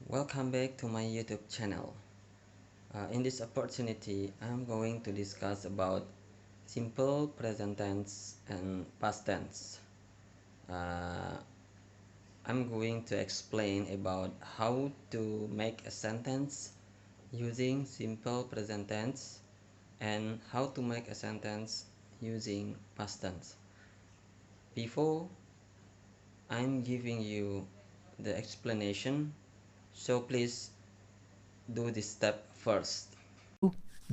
Welcome back to my YouTube channel. In this opportunity, I'm going to discuss about simple present tense and past tense. I'm going to explain about how to make a sentence using simple present tense and how to make a sentence using past tense. Before I'm giving you the explanation, so please do this step first.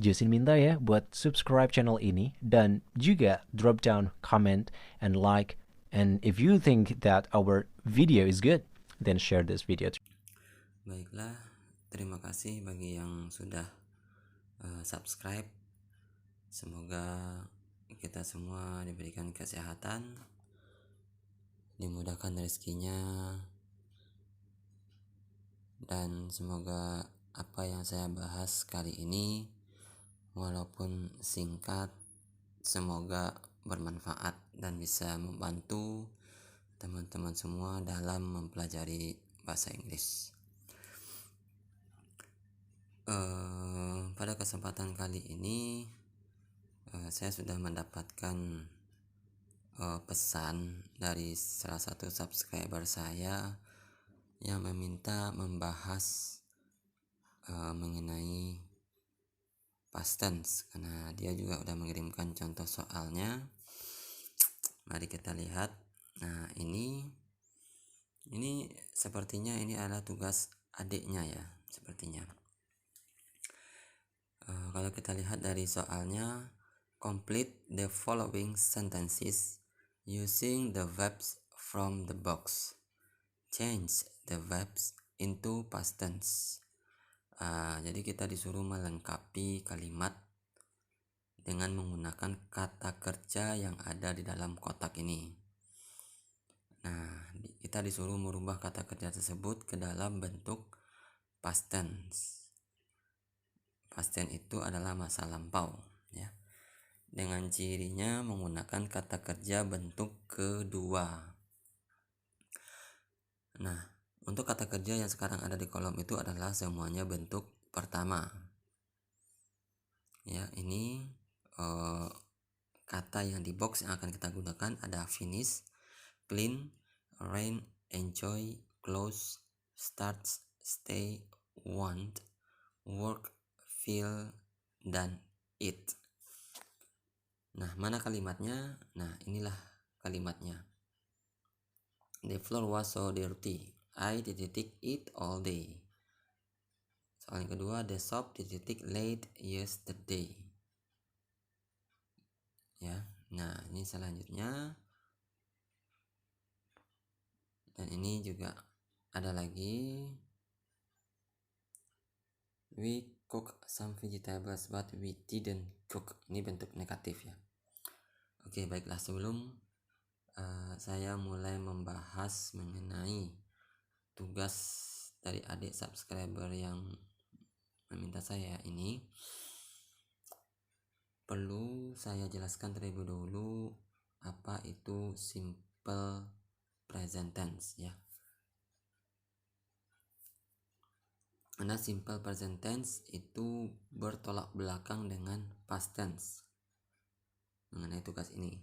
Jusin minta ya buat subscribe channel ini dan juga drop down comment and like, and if you think that our video is good, then share this video. Baiklah, terima kasih bagi yang sudah subscribe. Semoga kita semua diberikan kesehatan, dimudahkan rezekinya, dan semoga apa yang saya bahas kali ini walaupun singkat, semoga bermanfaat dan bisa membantu teman-teman semua dalam mempelajari bahasa Inggris. Pada kesempatan kali ini saya sudah mendapatkan pesan dari salah satu subscriber saya yang meminta membahas mengenai past tense, karena dia juga udah mengirimkan contoh soalnya. Mari kita lihat. Nah, ini sepertinya ini adalah tugas adiknya ya, sepertinya. Kalau kita lihat dari soalnya, complete the following sentences using the verbs from the box. Change the verbs into past tense. Jadi kita disuruh melengkapi kalimat dengan menggunakan kata kerja yang ada di dalam kotak ini. Nah, kita disuruh merubah kata kerja tersebut ke dalam bentuk past tense. Past tense itu adalah masa lampau, ya. Dengan cirinya menggunakan kata kerja bentuk kedua. Nah, untuk kata kerja yang sekarang ada di kolom itu adalah semuanya bentuk pertama. Ya, ini kata yang di box yang akan kita gunakan ada finish, clean, rain, enjoy, close, starts, stay, want, work, feel, dan eat. Nah, mana kalimatnya? Nah, inilah kalimatnya. The floor was so dirty. I didn't eat all day. Soal yang kedua, the shop didn't late yesterday. Ya, nah ini selanjutnya. Dan ini juga ada lagi. We cook some vegetables but we didn't cook. Ini bentuk negatif ya. Oke, baiklah, sebelum saya mulai membahas mengenai tugas dari adik subscriber yang meminta saya ini, perlu saya jelaskan terlebih dahulu apa itu simple present tense ya. Karena simple present tense itu bertolak belakang dengan past tense mengenai tugas ini.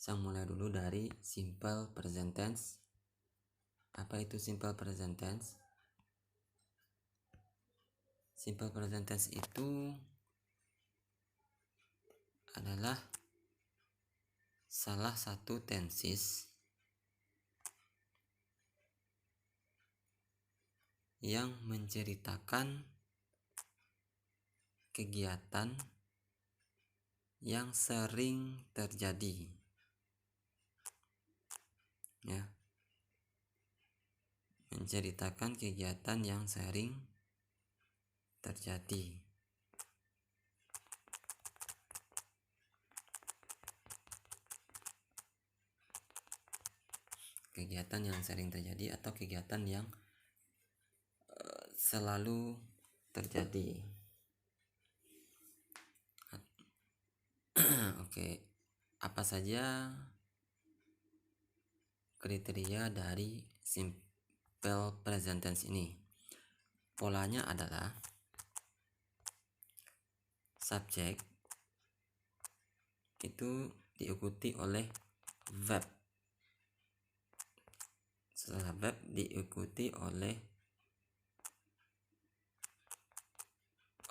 Saya mulai dulu dari simple present tense. Apa itu simple present tense? Simple present tense itu adalah salah satu tenses yang menceritakan kegiatan yang sering terjadi. Ya. Menceritakan kegiatan yang sering terjadi. Kegiatan yang sering terjadi atau kegiatan yang selalu terjadi. Oke, apa saja kriteria dari simple present tense ini. Polanya adalah subjek itu diikuti oleh verb. Setelah verb diikuti oleh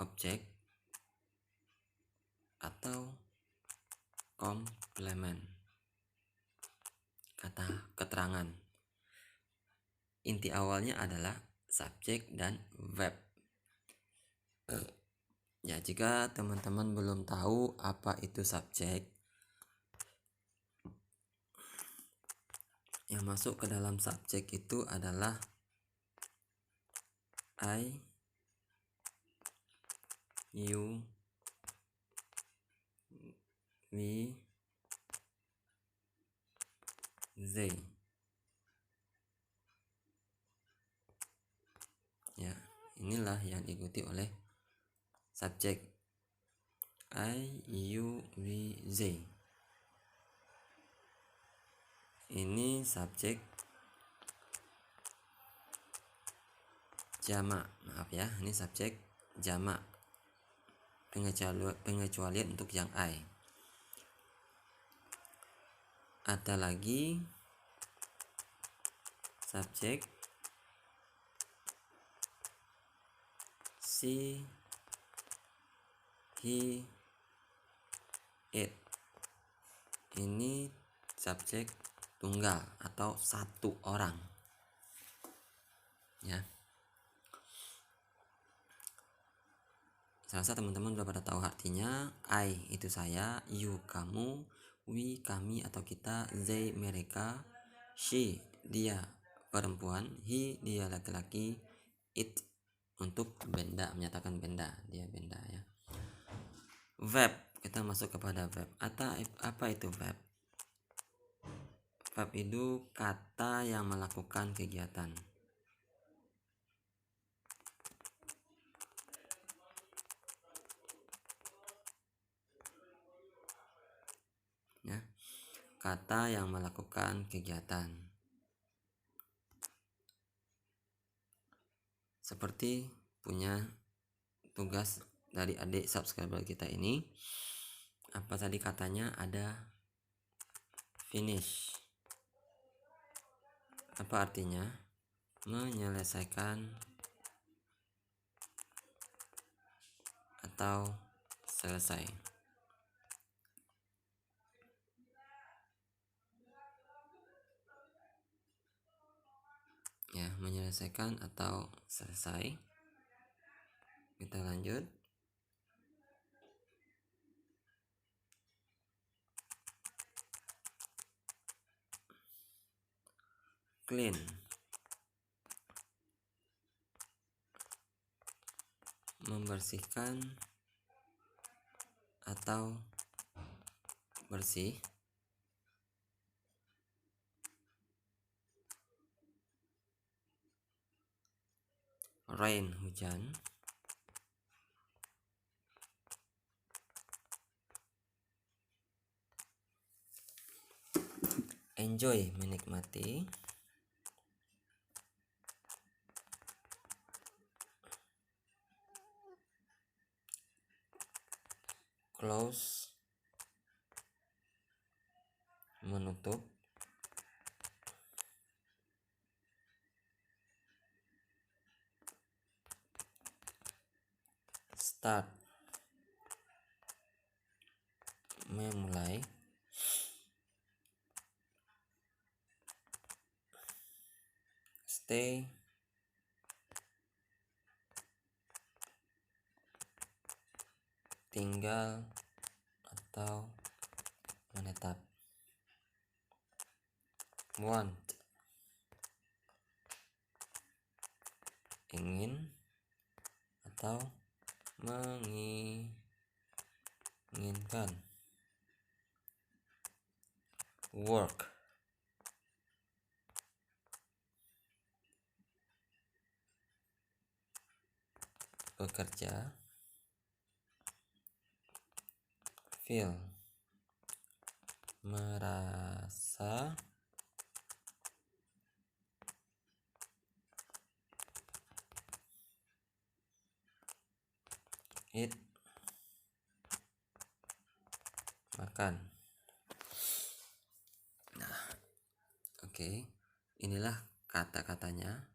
objek atau komplement, kata keterangan. Inti awalnya adalah subjek dan verb. Ya, jika teman-teman belum tahu apa itu subjek, yang masuk ke dalam subjek itu adalah I, you, we, they. Ya, inilah yang diikuti oleh subjek. I, you, we, they. Ini subjek jamak. Maaf ya, ini subjek jamak. Pengecualian untuk yang I. Ada lagi subjek she, he, it. Ini subjek tunggal atau satu orang. Ya. Saya rasa teman-teman sudah pada tahu artinya. I itu saya, you kamu, we kami atau kita, they mereka, she dia perempuan, he dia laki-laki, it untuk benda, menyatakan benda, dia benda ya. Verb, kita masuk kepada verb. Apa itu verb? Verb itu kata yang melakukan kegiatan. Ya, kata yang melakukan kegiatan. Seperti punya tugas dari adik subscriber kita ini. Apa tadi katanya? Ada finish. Apa artinya? Menyelesaikan atau selesai. Ya, menyelesaikan atau selesai. Kita lanjut. Clean. Membersihkan atau bersih. Rain, hujan. Enjoy, menikmati. Close, menutup. Start, memulai. Stay, tinggal atau menetap. Want, ingin atau menginginkan. Work, bekerja. Feel, merasa. Eat, makan. Nah, oke. Inilah kata-katanya.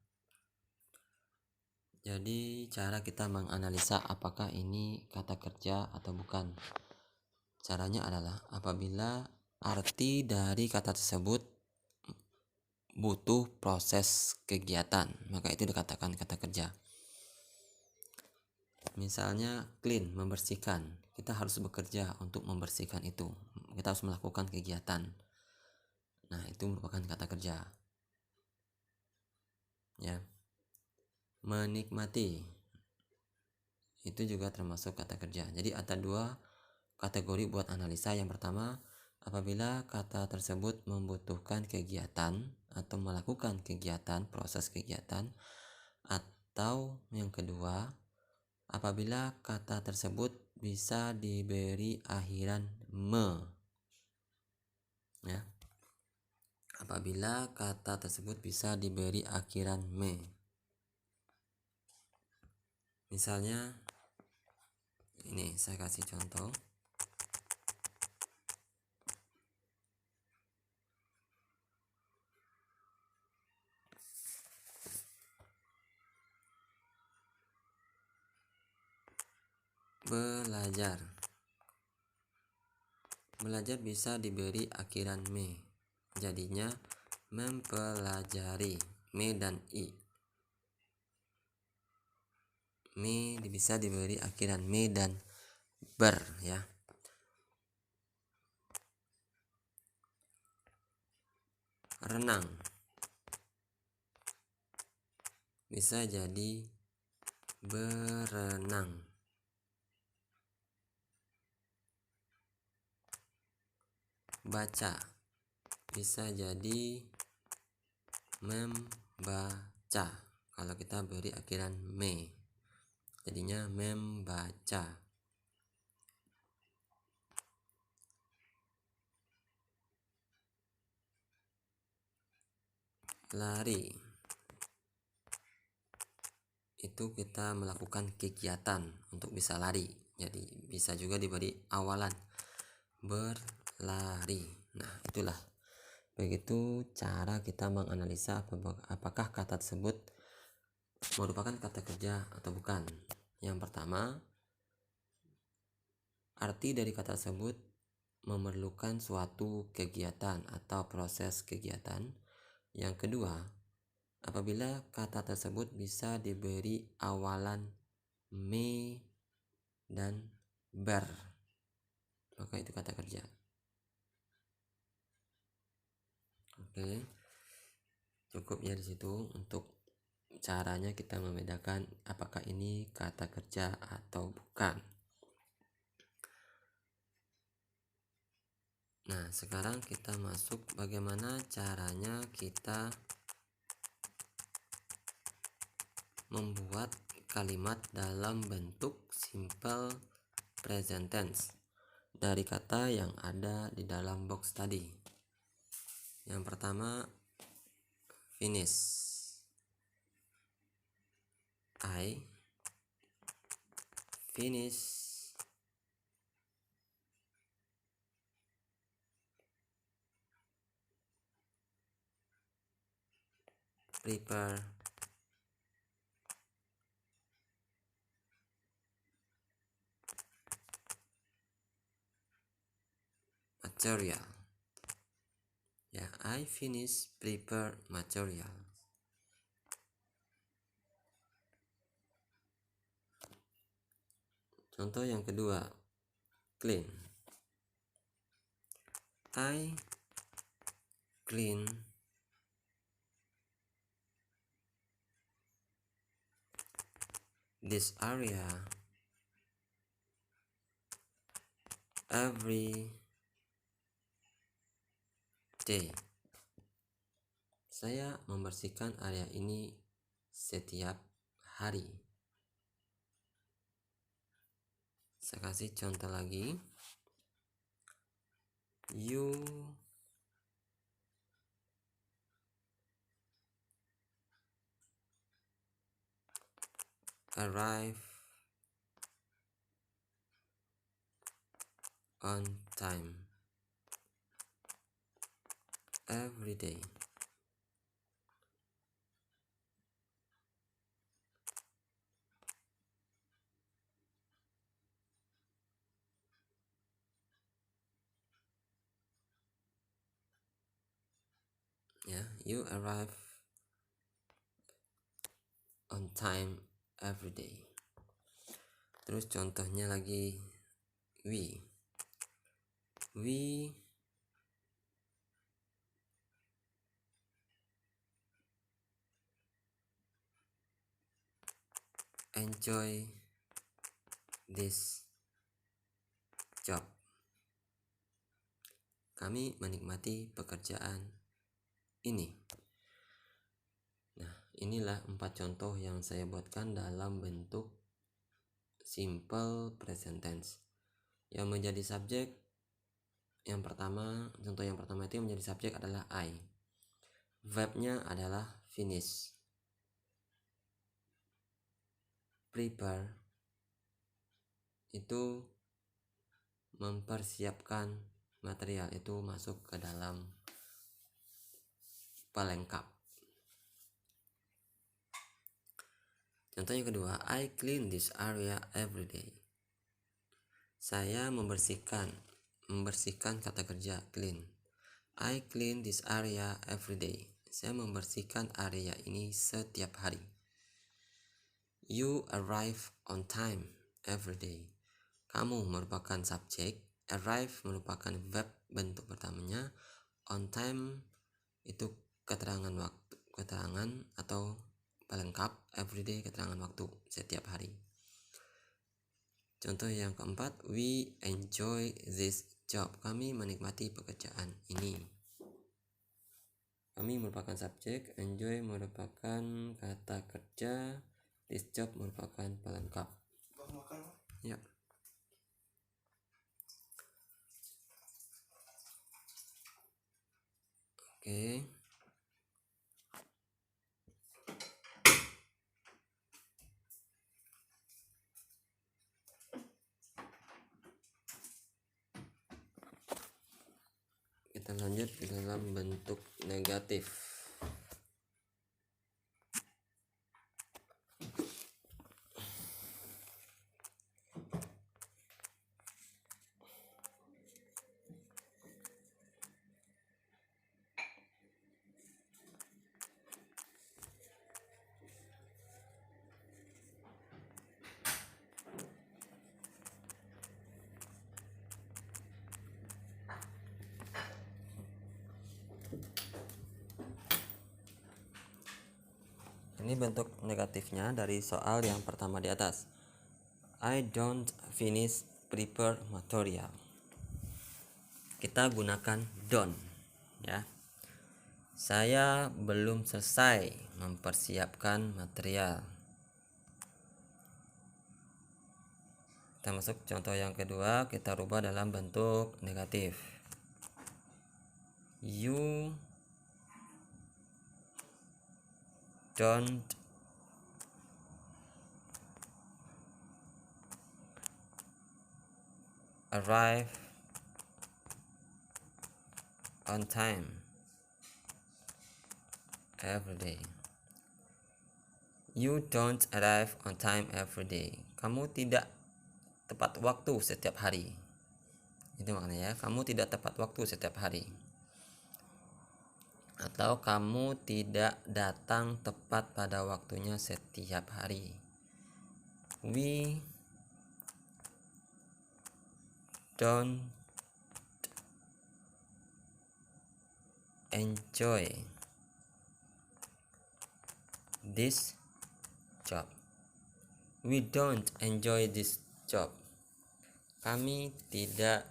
Jadi cara kita menganalisa apakah ini kata kerja atau bukan. Caranya adalah apabila arti dari kata tersebut butuh proses kegiatan, maka itu dikatakan kata kerja. Misalnya clean, membersihkan. Kita harus bekerja untuk membersihkan itu. Kita harus melakukan kegiatan. Nah, itu merupakan kata kerja. Ya. Menikmati. Itu juga termasuk kata kerja. Jadi ada dua kategori buat analisa. Yang pertama, apabila kata tersebut membutuhkan kegiatan atau melakukan kegiatan, proses kegiatan. Atau yang kedua, apabila kata tersebut bisa diberi akhiran me. Ya. Apabila kata tersebut bisa diberi akhiran me. Misalnya ini saya kasih contoh. Belajar. Belajar bisa diberi akhiran me. Jadinya mempelajari, me dan i. Me bisa diberi akhiran me dan ber, ya. Renang bisa jadi berenang. Baca bisa jadi membaca. Kalau kita beri akhiran me, jadinya membaca. Lari itu kita melakukan kegiatan untuk bisa lari. Jadi bisa juga diberi awalan berlari. Nah, itulah. Begitu cara kita menganalisa apakah kata tersebut merupakan kata kerja atau bukan. Yang pertama, arti dari kata tersebut memerlukan suatu kegiatan atau proses kegiatan. Yang kedua, apabila kata tersebut bisa diberi awalan me dan ber, maka itu kata kerja. Oke, cukup ya di situ untuk caranya kita membedakan apakah ini kata kerja atau bukan. Nah, sekarang kita masuk bagaimana caranya kita membuat kalimat dalam bentuk simple present tense dari kata yang ada di dalam box tadi. Yang pertama, finish. I finish prepare material. Ya, I finish prepare material. Contoh yang kedua, clean. I clean this area every day. Saya membersihkan area ini setiap hari. Saya kasih contoh lagi. You arrive on time every day. Ya, you arrive on time every day. Terus contohnya lagi, we enjoy this job. Kami menikmati pekerjaan ini. Nah, inilah 4 contoh yang saya buatkan dalam bentuk simple present tense. Yang menjadi subjek yang pertama, contoh yang pertama itu yang menjadi subjek adalah I. Verbnya adalah finish. Prepare itu mempersiapkan material, itu masuk ke dalam pelengkap. Contoh yang kedua, I clean this area every day. Saya membersihkan kata kerja clean. I clean this area every day. Saya membersihkan area ini setiap hari. You arrive on time every day. Kamu merupakan subjek, arrive merupakan verb bentuk pertamanya, on time itu keterangan waktu, keterangan atau pelengkap, everyday keterangan waktu setiap hari. Contoh yang keempat, we enjoy this job. Kami menikmati pekerjaan ini. Kami merupakan subjek, enjoy merupakan kata kerja, this job merupakan pelengkap. Ya. Oke. Kita lanjut ke dalam bentuk negatif. Ini bentuk negatifnya dari soal yang pertama di atas. I don't finish prepare material. Kita gunakan don't, ya. Saya belum selesai mempersiapkan material. Kita masuk contoh yang kedua, kita rubah dalam bentuk negatif. You don't arrive on time every day. You don't arrive on time every day. Kamu tidak tepat waktu setiap hari. Itu maknanya, kamu tidak tepat waktu setiap hari. Atau kamu tidak datang tepat pada waktunya setiap hari. We don't enjoy this job. We don't enjoy this job. Kami tidak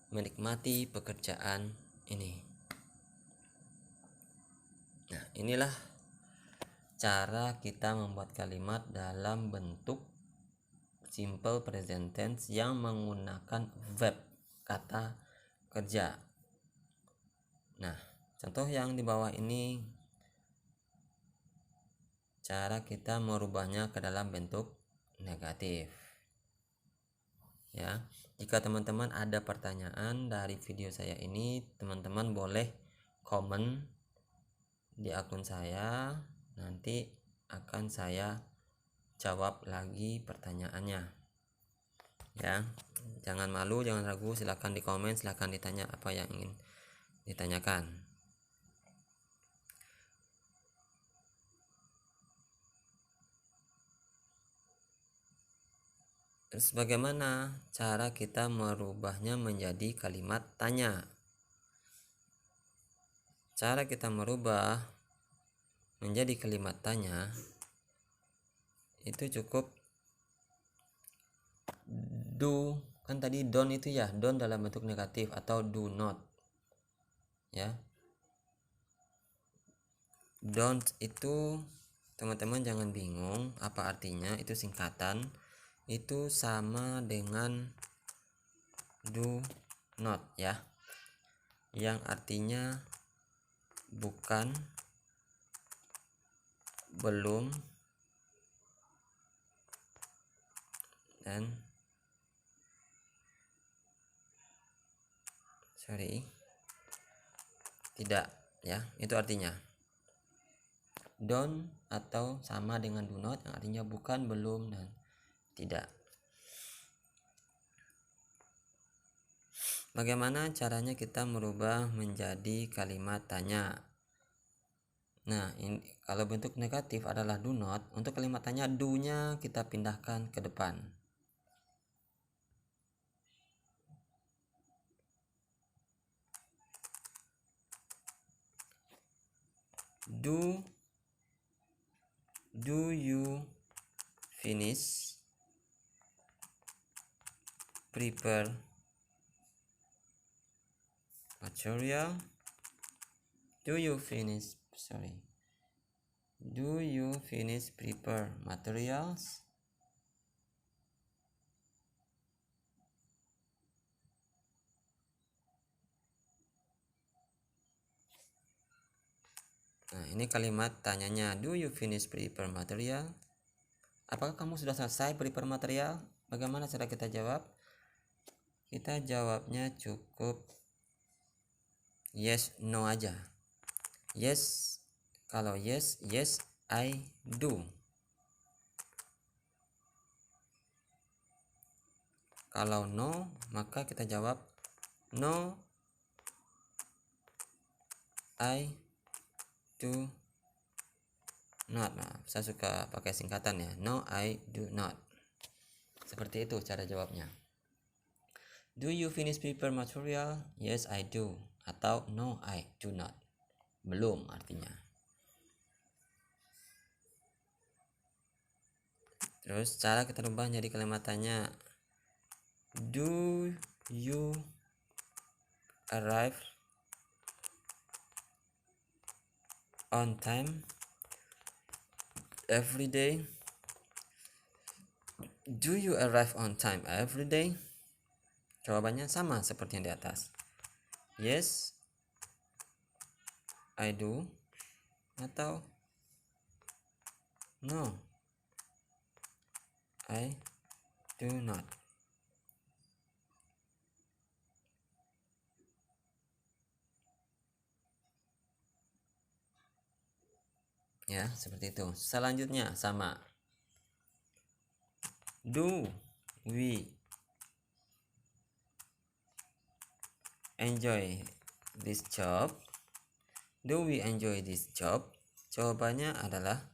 menikmati pekerjaan ini. Nah, inilah cara kita membuat kalimat dalam bentuk simple present tense yang menggunakan verb, kata kerja. Nah, contoh yang di bawah ini cara kita merubahnya ke dalam bentuk negatif. ya. Jika teman-teman ada pertanyaan dari video saya ini, teman-teman boleh komen di akun saya, nanti akan saya jawab lagi pertanyaannya, ya. Jangan malu, jangan ragu, silahkan di komen, silahkan ditanya apa yang ingin ditanyakan. Terus bagaimana cara kita merubahnya menjadi kalimat tanya? Cara kita merubah menjadi kalimat tanya itu cukup do, kan tadi don't itu ya, don't dalam bentuk negatif atau do not, ya. Don't itu teman-teman jangan bingung apa artinya, itu singkatan, itu sama dengan do not, ya, yang artinya bukan, belum, dan tidak, ya. Itu artinya don't atau sama dengan do not yang artinya bukan, belum, dan tidak. Bagaimana caranya kita merubah menjadi kalimat tanya? Nah, ini kalau bentuk negatif adalah do not, untuk kalimat tanya do-nya kita pindahkan ke depan. Do you finish prepare material? Do you finish prepare materials? Nah, ini kalimat tanyanya, do you finish prepare material? Apakah kamu sudah selesai prepare material? Bagaimana cara kita jawab? Kita jawabnya cukup yes, no aja. Yes, kalau yes, yes I do. Kalau no, maka kita jawab no I do not. Nah, saya suka pakai singkatan ya, no I do not. Seperti itu cara jawabnya. Do you finish prepare material? Yes I do. Atau no I do not. Belum artinya. Terus cara kita rubah jadi kalimat tanya, do you arrive on time every day? Do you arrive on time every day? Jawabannya sama seperti yang di atas. Yes I do atau no I do not. Ya, seperti itu. Selanjutnya sama. Do we enjoy this job? Do we enjoy this job? Jawabannya adalah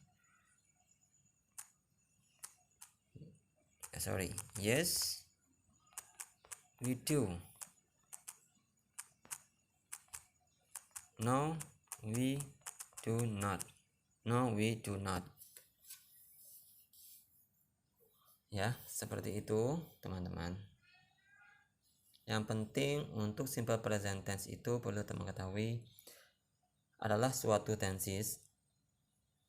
yes we do. No we do not. No we do not. Ya, seperti itu teman-teman. Yang penting untuk simple present tense itu perlu teman ketahui adalah suatu tenses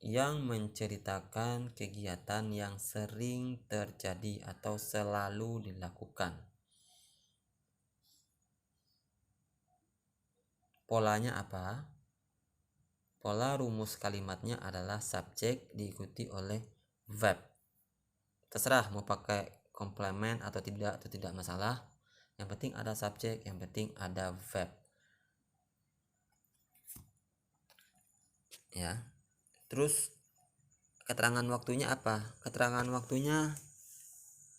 yang menceritakan kegiatan yang sering terjadi atau selalu dilakukan. Polanya apa? Pola rumus kalimatnya adalah subjek diikuti oleh verb. Terserah mau pakai komplement atau tidak, itu tidak masalah. Yang penting ada subjek, yang penting ada verb. Ya. Terus keterangan waktunya apa? Keterangan waktunya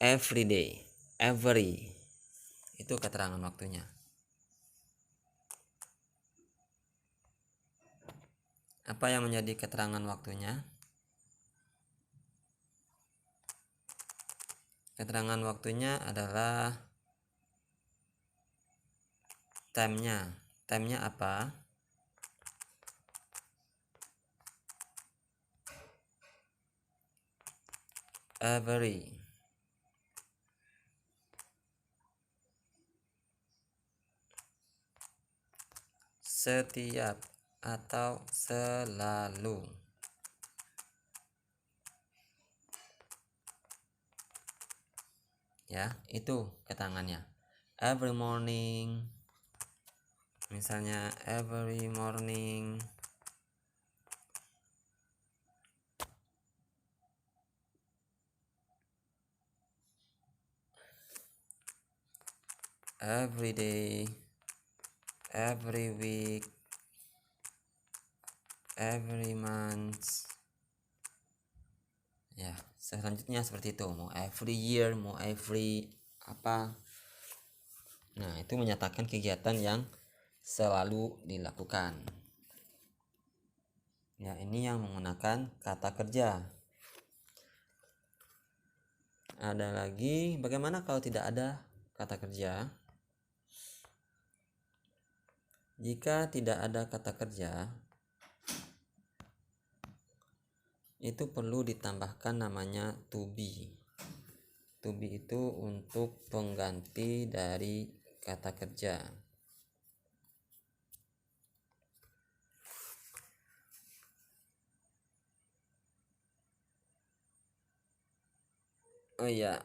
every day, every. Itu keterangan waktunya. Apa yang menjadi keterangan waktunya? Keterangan waktunya adalah time-nya. Time-nya apa? Every. Setiap atau selalu. Ya, itu keterangannya. Every morning. Misalnya every morning. Every day. Every week. Every month. Ya, selanjutnya seperti itu. Mau every year, mau every apa. Nah, itu menyatakan kegiatan yang selalu dilakukan. Ya, ini yang menggunakan kata kerja. Ada lagi, bagaimana kalau tidak ada kata kerja? Jika tidak ada kata kerja, itu perlu ditambahkan namanya to be. To be itu untuk pengganti dari kata kerja. Oh iya,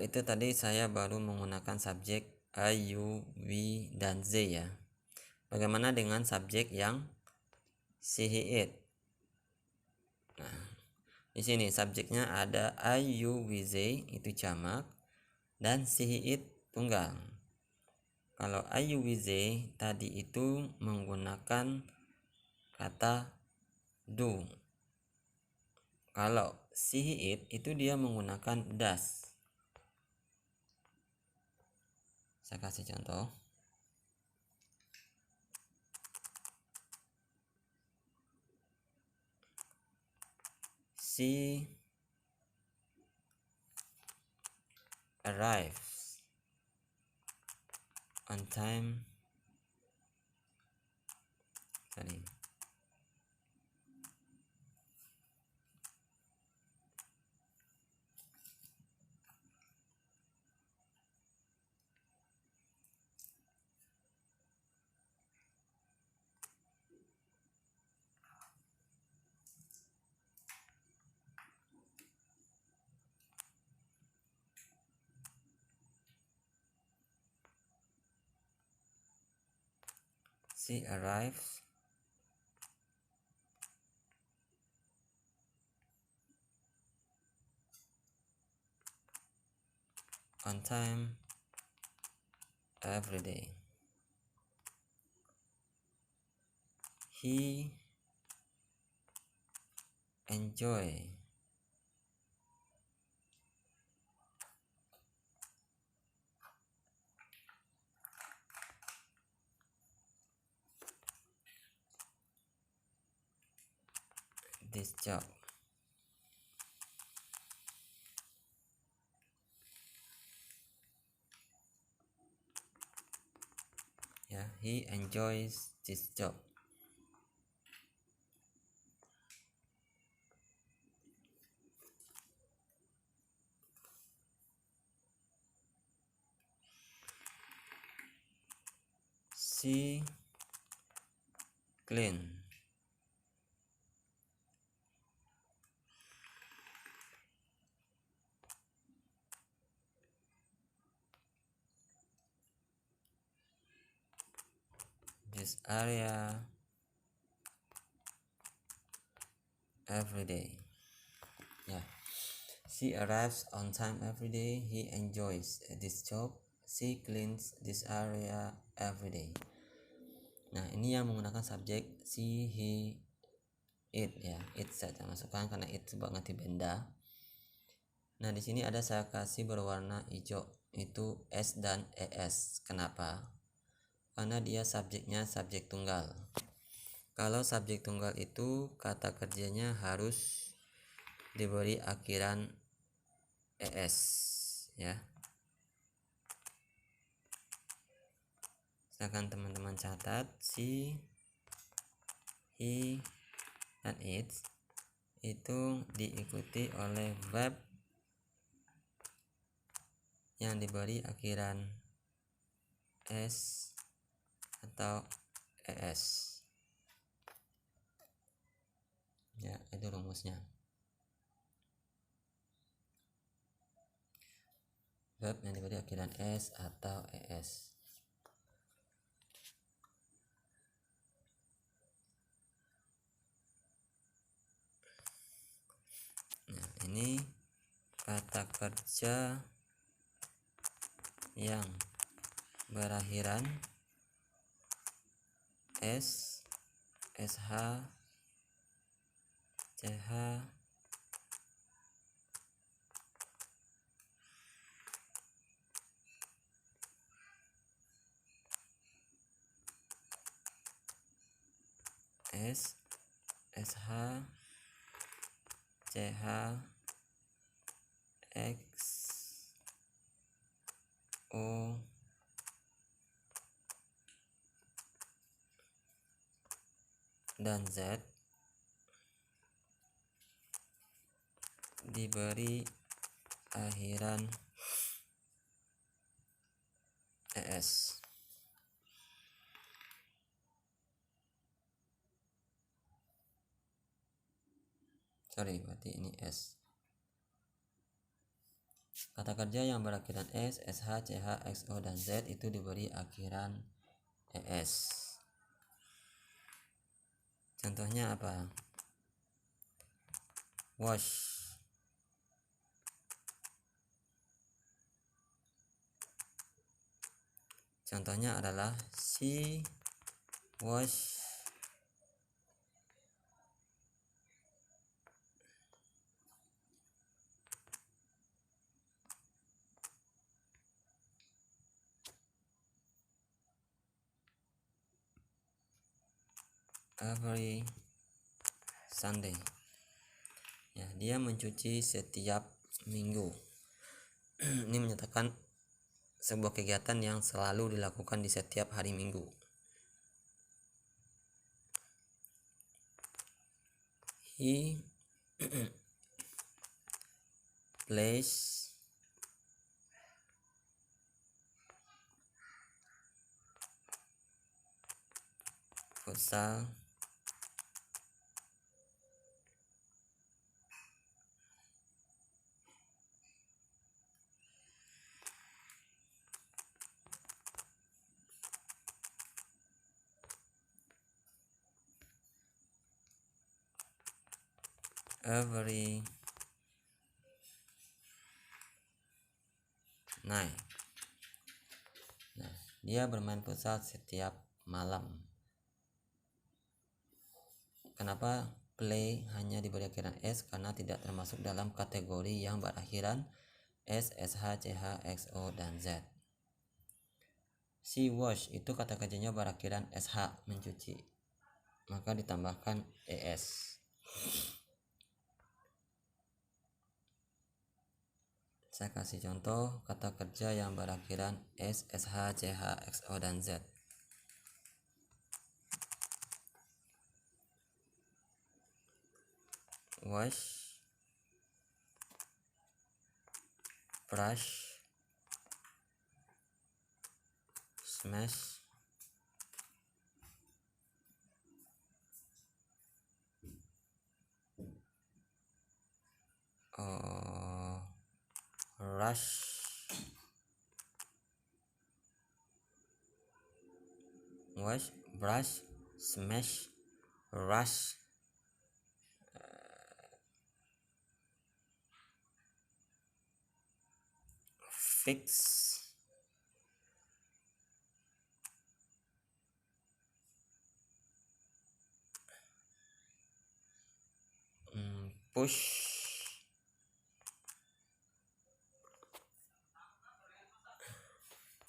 itu tadi saya baru menggunakan subjek I, you, we, dan they ya. Bagaimana dengan subjek yang she, he, it? Nah, di sini subjeknya ada I, you, we, they itu jamak dan she, he, it tunggal. Kalau I, you, we, they tadi itu menggunakan kata do. Kalau she, he, it itu dia menggunakan does. Saya kasih contoh. She arrives on time. Sorry. She arrives on time every day. He enjoy this job. Yeah, he enjoys this job. She clean this area every day. Ya, She arrives on time every day. He enjoys this job. She cleans this area every day. Nah, ini yang menggunakan subjek she, he, it ya. It saja masukkan karena it sebagai benda. Nah, di sini ada saya kasih berwarna hijau, itu S dan ES. Kenapa? Karena dia subjeknya subjek tunggal. Kalau subjek tunggal itu kata kerjanya harus diberi akhiran ES ya. Silakan teman-teman catat, she, he, dan it itu diikuti oleh verb yang diberi akhiran S atau ES ya, itu rumusnya. Verb yang diberi akhiran S atau ES. Nah, ini kata kerja yang berakhiran S, SH, CH, S, SH, CH, X, O, dan Z diberi akhiran ES. Sorry, berarti ini S. Kata kerja yang berakhiran S, SH, CH, XO, dan Z itu diberi akhiran ES. Contohnya apa? Wash. Contohnya adalah she wash every Sunday. Ya, dia mencuci setiap minggu. Ini menyatakan sebuah kegiatan yang selalu dilakukan di setiap hari Minggu. He plays futsal every night. Nah, dia bermain futsal setiap malam. Kenapa play hanya diberi akhiran S? Karena tidak termasuk dalam kategori yang berakhiran S, SH, CH, XO, dan Z. She wash itu kata kerjanya berakhiran SH, mencuci, maka ditambahkan ES. Saya kasih contoh kata kerja yang berakhiran S, SH, CH, XO, dan Z. Wash, brush, smash, rush, wash, brush, smash, rush, fix, push,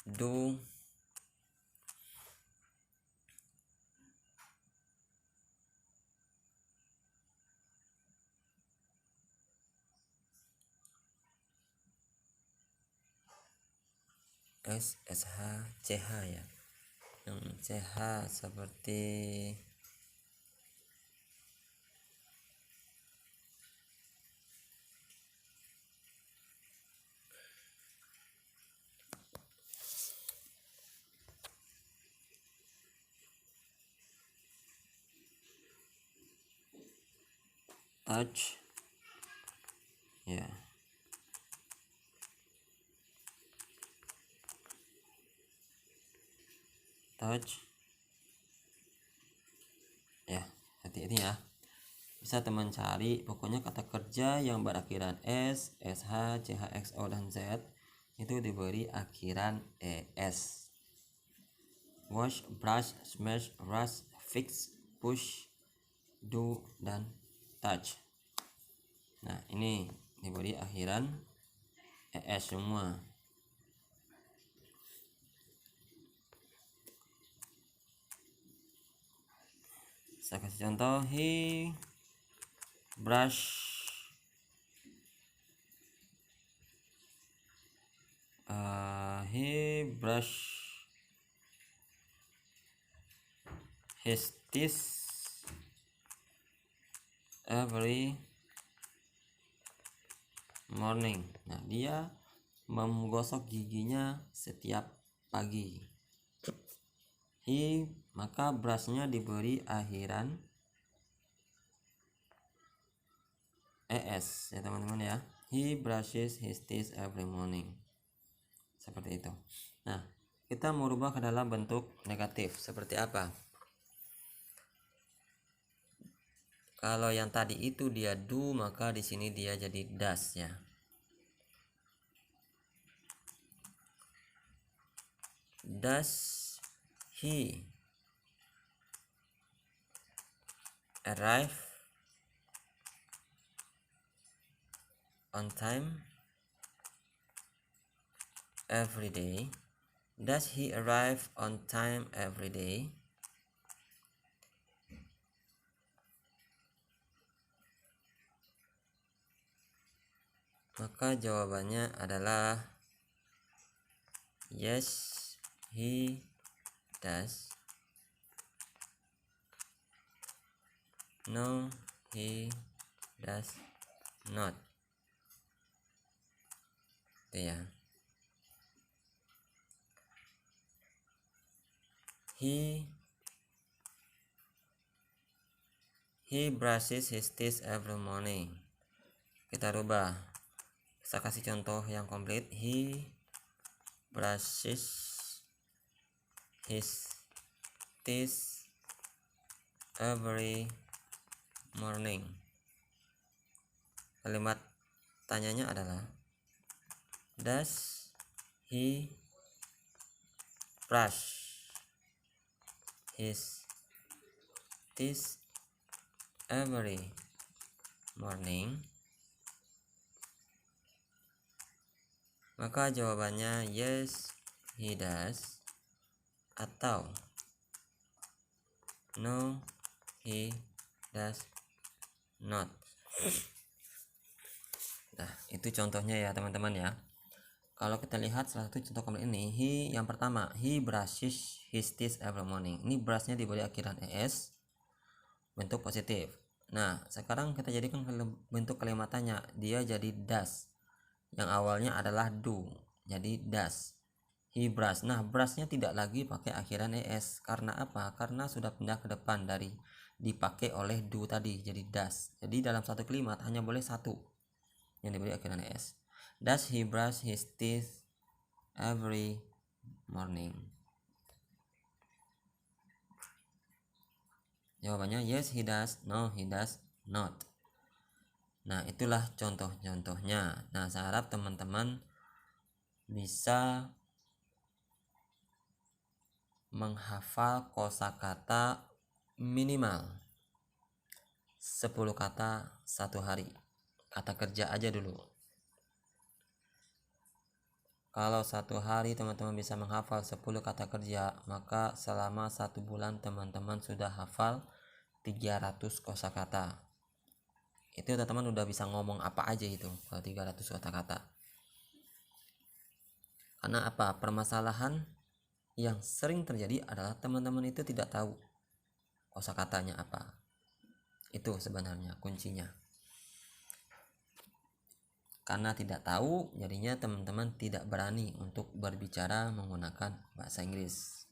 do, SH, CH ya. Yang CH seperti touch ya. Touch ya, hati-hati ya. Bisa teman cari pokoknya kata kerja yang berakhiran S, SH, CH, XO dan Z itu diberi akhiran ES. Wash, brush, smash, rush, fix, push, do, dan touch. Nah, ini diberi akhiran ES semua. Saya kasih contoh, he brush his teeth every morning. Nah, dia menggosok giginya setiap pagi. He, maka brushnya diberi akhiran ES ya teman-teman ya. He brushes his teeth every morning. Seperti itu. Nah, kita mau rubah ke dalam bentuk negatif. Seperti apa? Kalau yang tadi itu dia do, maka di sini dia jadi does ya. Does he arrive on time every day? Does he arrive on time every day? Maka jawabannya adalah yes, he does. No, he does not. Itu ya. He brushes his teeth every morning. Kita rubah. Saya kasih contoh yang komplit. He brushes his teeth every morning. Kalimat tanyanya adalah does he brush his teeth every morning? Maka jawabannya yes, he does, atau no, he does not. Nah, itu contohnya ya teman-teman ya. Kalau kita lihat salah satu contoh komplit ini, he yang pertama, he brushes his teeth every morning. Ini brushnya diberi akhiran es, bentuk positif. Nah, sekarang kita jadikan bentuk kalimatannya, dia jadi does. Yang awalnya adalah do, jadi does. He brush. Nah, brushnya tidak lagi pakai akhiran es. Karena apa? Karena sudah pindah ke depan dari dipakai oleh do tadi, jadi does. Jadi dalam satu kalimat hanya boleh satu yang diberi akhiran es. Does he brush his teeth every morning? Jawabannya yes, he does. No, he does not. Nah, itulah contoh-contohnya. Nah, saya harap teman-teman bisa menghafal kosakata minimal 10 kata satu hari. Kata kerja aja dulu. Kalau satu hari teman-teman bisa menghafal 10 kata kerja, maka selama 1 bulan teman-teman sudah hafal 300 kosakata. Itu teman-teman udah bisa ngomong apa aja itu kalau 300 kata-kata. Karena apa? Permasalahan yang sering terjadi adalah teman-teman itu tidak tahu kosakatanya apa. Itu sebenarnya kuncinya. Karena tidak tahu, jadinya teman-teman tidak berani untuk berbicara menggunakan bahasa Inggris.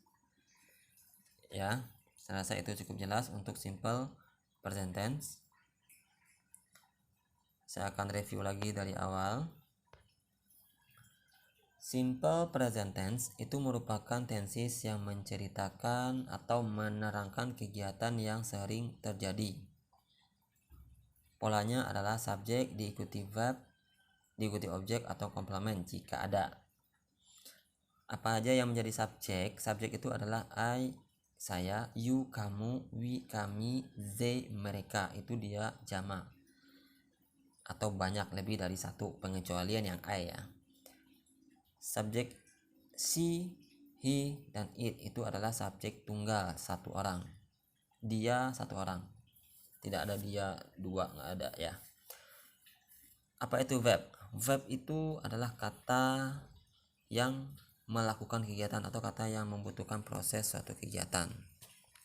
Ya, saya rasa itu cukup jelas untuk simple present tense. Saya akan review lagi dari awal. Simple present tense itu merupakan tenses yang menceritakan atau menerangkan kegiatan yang sering terjadi. Polanya adalah subjek diikuti verb, diikuti objek atau komplement jika ada. Apa aja yang menjadi subjek? Subjek itu adalah I, saya, you, kamu, we, kami, they, mereka. Itu dia jamak atau banyak, lebih dari satu, pengecualian yang I ya. Subjek she, he, dan it itu adalah subjek tunggal, satu orang. Dia satu orang. Tidak ada dia dua, nggak ada ya. Apa itu verb? Verb itu adalah kata yang melakukan kegiatan atau kata yang membutuhkan proses suatu kegiatan.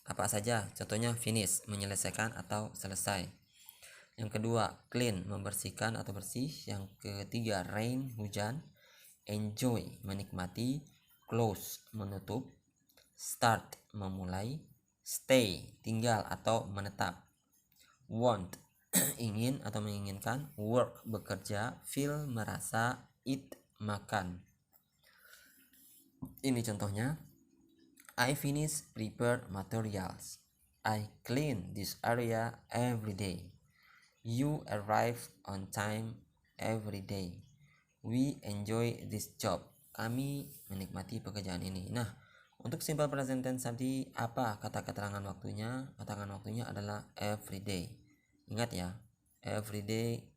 Apa saja? Contohnya finish, menyelesaikan atau selesai. Yang kedua, clean, membersihkan atau bersih. Yang ketiga, rain, hujan. Enjoy, menikmati. Close, menutup. Start, memulai. Stay, tinggal atau menetap. Want, ingin atau menginginkan. Work, bekerja. Feel, merasa. Eat, makan. Ini contohnya. I finish prepare materials. I clean this area every day. You arrive on time every day. We enjoy this job. Kami menikmati pekerjaan ini. Nah, untuk simple present tense tadi apa kata keterangan waktunya? Keterangan waktunya adalah every day. Ingat ya, every day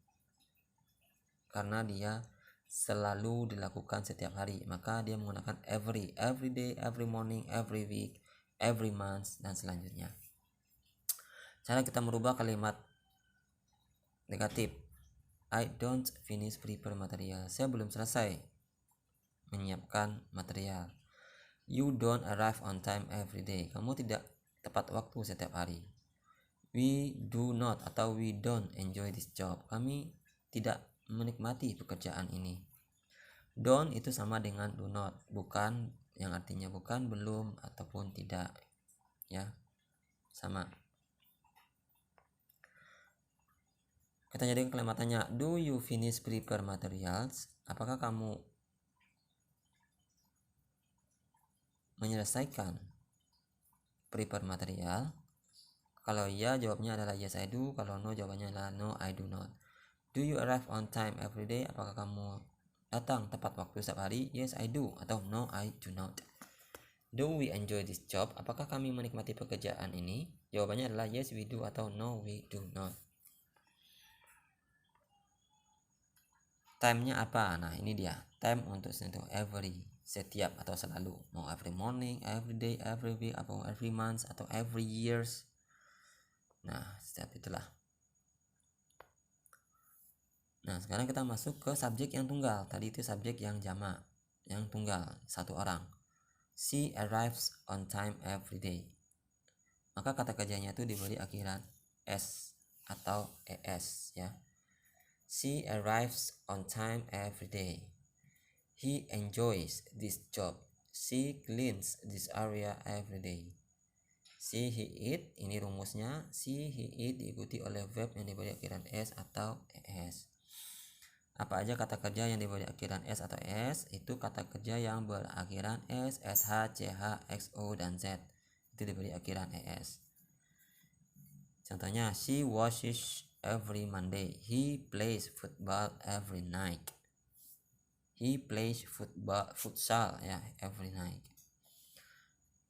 karena dia selalu dilakukan setiap hari, maka dia menggunakan every day, every morning, every week, every month, dan selanjutnya. Cara kita merubah kalimat negatif, I don't finish prepare material. Saya belum selesai menyiapkan material. You don't arrive on time every day. Kamu tidak tepat waktu setiap hari. We do not atau we don't enjoy this job. Kami tidak menikmati pekerjaan ini. Don't itu sama dengan do not, bukan, yang artinya bukan, belum, ataupun tidak, ya, sama. Kita jadikan kalimatnya, do you finish prepare materials? Apakah kamu menyelesaikan prepare material? Kalau ya, jawabnya adalah yes I do. Kalau no, jawabannya adalah no I do not. Do you arrive on time every day? Apakah kamu datang tepat waktu setiap hari? Yes I do. Atau no I do not. Do we enjoy this job? Apakah kami menikmati pekerjaan ini? Jawabannya adalah yes we do atau no we do not. Time-nya apa? Nah, ini dia. Time untuk every, setiap atau selalu. Mau every morning, every day, every week, atau every month, atau every years. Nah, setiap itulah. Nah, sekarang kita masuk ke subjek yang tunggal. Tadi itu subjek yang jamak, yang tunggal, satu orang. She arrives on time every day. Maka kata kerjanya itu diberi akhiran s atau es ya. She arrives on time every day. He enjoys this job. She cleans this area every day. She, he, it, ini rumusnya. She, he, it diikuti oleh verb yang diberi akhiran s atau es. Apa aja kata kerja yang diberi akhiran s atau es? Itu kata kerja yang berakhiran s, sh, ch, xo, dan z. Itu diberi akhiran es. Contohnya, she washes every Monday. He plays football every night. He plays futsal ya, every night.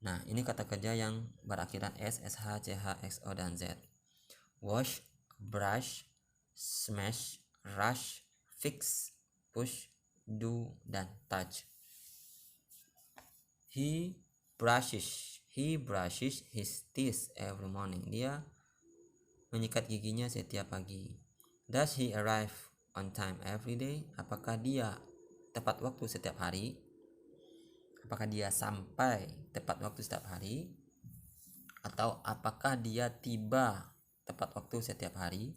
Nah, ini kata kerja yang berakhiran S, SH, CH, XO, dan Z. Wash, brush, smash, rush, fix, push, do, dan touch. He brushes his teeth every morning. Dia menyikat giginya setiap pagi. Does he arrive on time every day? Apakah dia tepat waktu setiap hari? Apakah dia sampai tepat waktu setiap hari? Atau apakah dia tiba tepat waktu setiap hari?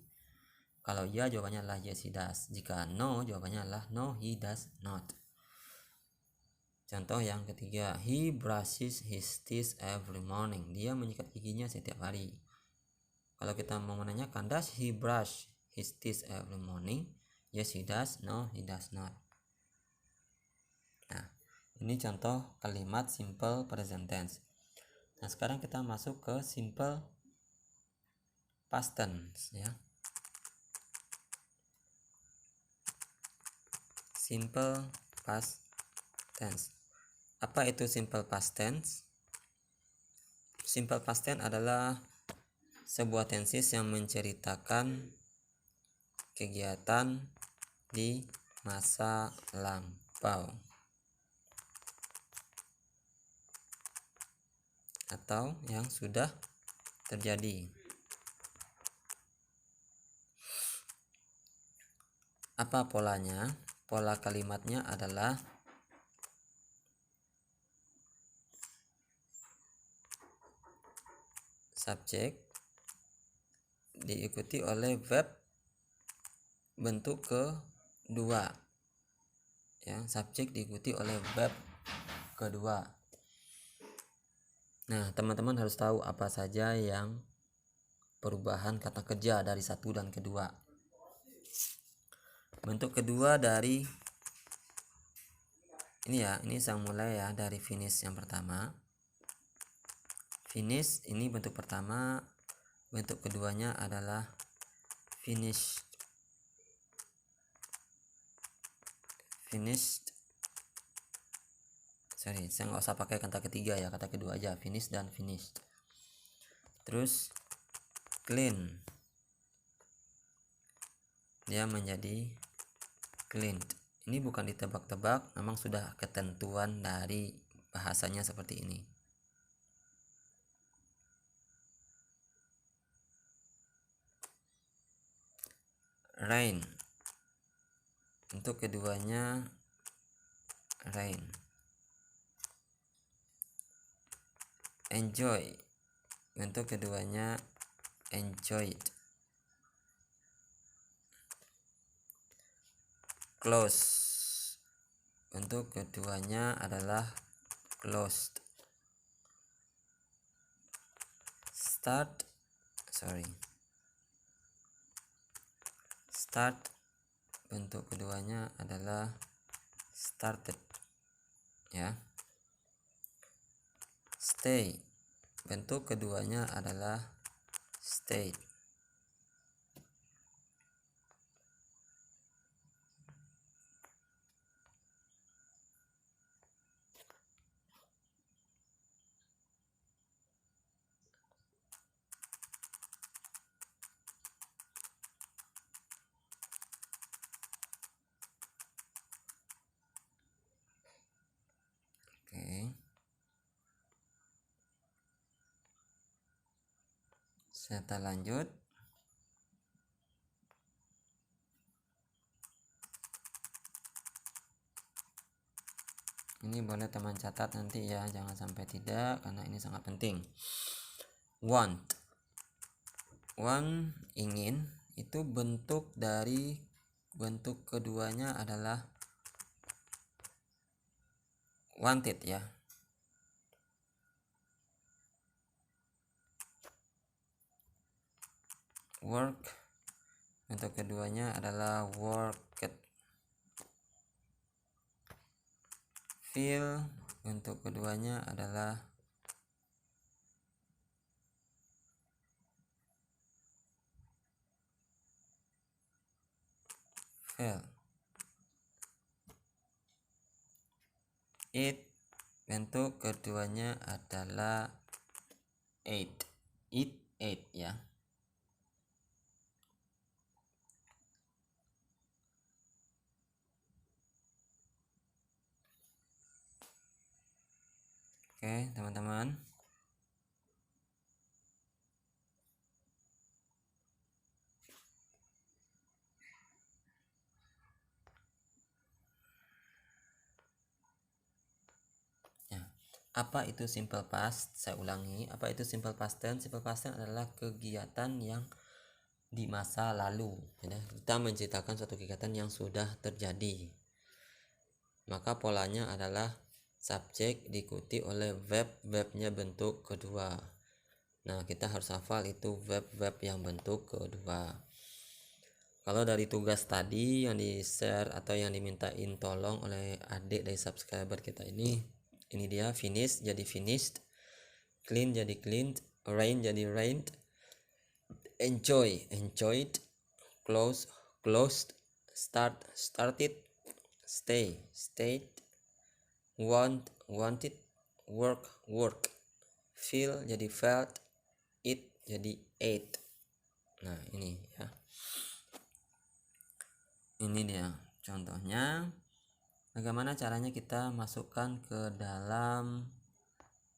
Kalau ya, jawabannya adalah yes he does. Jika no, jawabannya adalah no he does not. Contoh yang ketiga, he brushes his teeth every morning. Dia menyikat giginya setiap hari. Kalau kita mau menanyakan, does he brush his teeth every morning? Yes he does, no he does not. Nah, ini contoh kalimat simple present tense. Nah, sekarang kita masuk ke simple past tense ya. Simple past tense. Apa itu simple past tense? Simple past tense adalah sebuah tenses yang menceritakan kegiatan di masa lampau atau yang sudah terjadi. Apa polanya? Pola kalimatnya adalah subjek diikuti oleh verb bentuk kedua. Ya, subjek diikuti oleh verb kedua. Nah, teman-teman harus tahu apa saja yang perubahan kata kerja dari satu dan kedua. Bentuk kedua dari ini saya mulai ya dari finish yang pertama. Finish ini bentuk pertama, bentuk keduanya adalah finished. Saya nggak usah pakai kata ketiga ya, kata kedua aja, finish dan finished. Terus clean, dia menjadi cleaned. Ini bukan ditebak-tebak, memang sudah ketentuan dari bahasanya seperti ini. Rain, untuk keduanya rain. Enjoy, untuk keduanya enjoyed. Close, untuk keduanya adalah closed. Start, bentuk keduanya adalah started ya. Stay, bentuk keduanya adalah stayed. Kita lanjut. Ini boleh teman catat nanti ya, jangan sampai tidak, karena ini sangat penting. Want, ingin, itu bentuk keduanya adalah wanted ya. Work, bentuk keduanya adalah worked. Feel, bentuk keduanya adalah felt. It, bentuk keduanya adalah ate. It ate ya. Oke, teman-teman. Apa itu simple past? Saya ulangi, apa itu simple past tense? Simple past tense adalah kegiatan yang di masa lalu. Kita menceritakan suatu kegiatan yang sudah terjadi. Maka polanya adalah subjek diikuti oleh verb-verbnya bentuk kedua. Nah, kita harus hafal itu verb-verb yang bentuk kedua. Kalau dari tugas tadi yang di-share atau yang dimintain tolong oleh adik dari subscriber kita ini dia finish jadi finished, clean jadi cleaned, rain jadi rained, enjoyed, close closed, started, stayed, wanted, work, feel jadi felt, eat jadi ate. Nah, ini ya. Ini dia contohnya. Bagaimana caranya kita masukkan ke dalam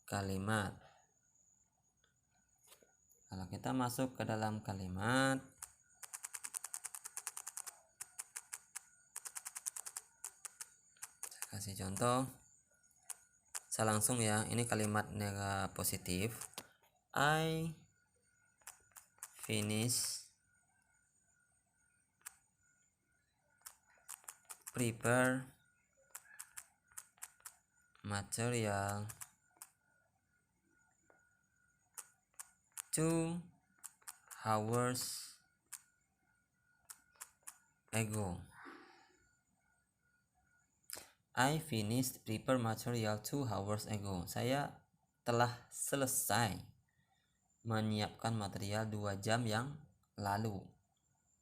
kalimat. Kalau kita masuk ke dalam kalimat, saya kasih contoh. Saya langsung ya, ini kalimat positif. I finish prepare material 2 hours ago. I finished prepare material 2 hours ago. Saya telah selesai menyiapkan material 2 jam yang lalu.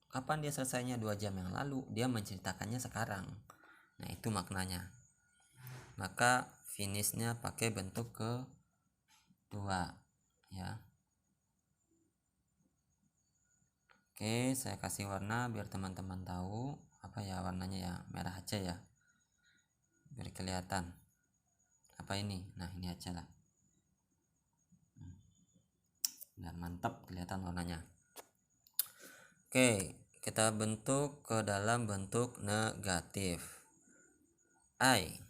Kapan dia selesainya? 2 jam yang lalu. Dia menceritakannya sekarang. Nah, itu maknanya. Maka finishnya pakai bentuk kedua ya. Oke, saya kasih warna biar teman-teman tahu apa ya warnanya ya. Merah aja ya, biar kelihatan. Apa ini? Nah, ini aja lah, biar mantap kelihatan warnanya. Oke, kita bentuk ke dalam bentuk negatif. I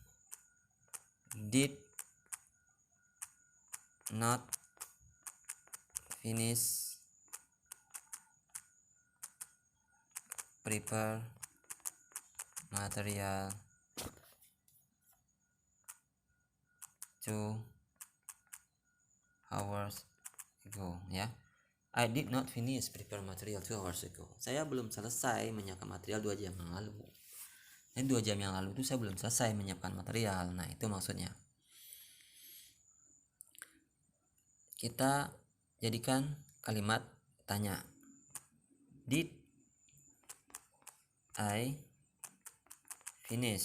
did not finish prepare material 2 hours ago ya. I did not finish prepare material 2 hours ago. Saya belum selesai menyiapkan material 2 jam yang lalu. Dan 2 jam yang lalu itu saya belum selesai menyiapkan material. Nah, itu maksudnya. Kita jadikan kalimat tanya. Did I finish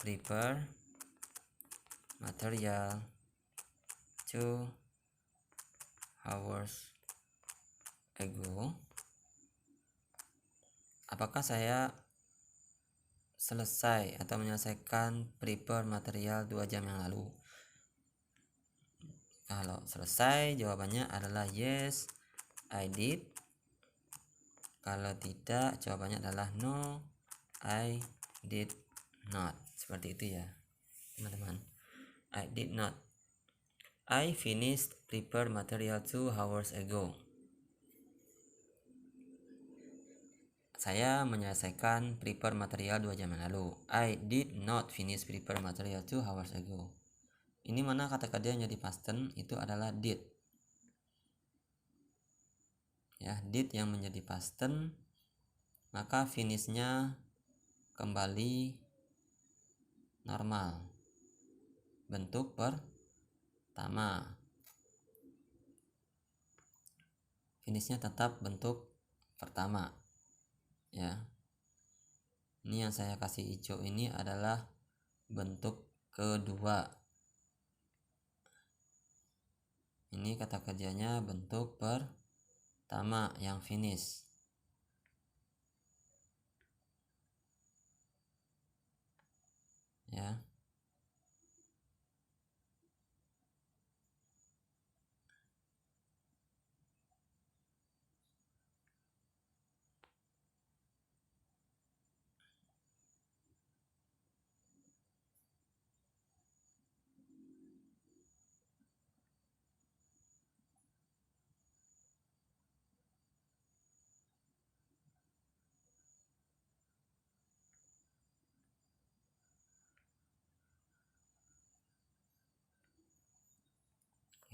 prepare material 2 hours ago? Apakah saya selesai atau menyelesaikan prepare material 2 jam yang lalu? Kalau selesai, jawabannya adalah yes, I did. Kalau tidak, jawabannya adalah no, I did not. Seperti itu ya, teman-teman. I did not. I finished prepare material 2 hours ago. Saya menyelesaikan prepare material 2 jam yang lalu. I did not finish prepare material 2 hours ago. Ini mana kata kerja yang jadi past tense itu adalah did. Ya, did yang menjadi past tense, maka finishnya kembali normal. Bentuk pertama. Finishnya tetap bentuk pertama. Ya. Ini yang saya kasih hijau ini adalah bentuk kedua. Ini kata kerjanya bentuk pertama yang finish. Ya.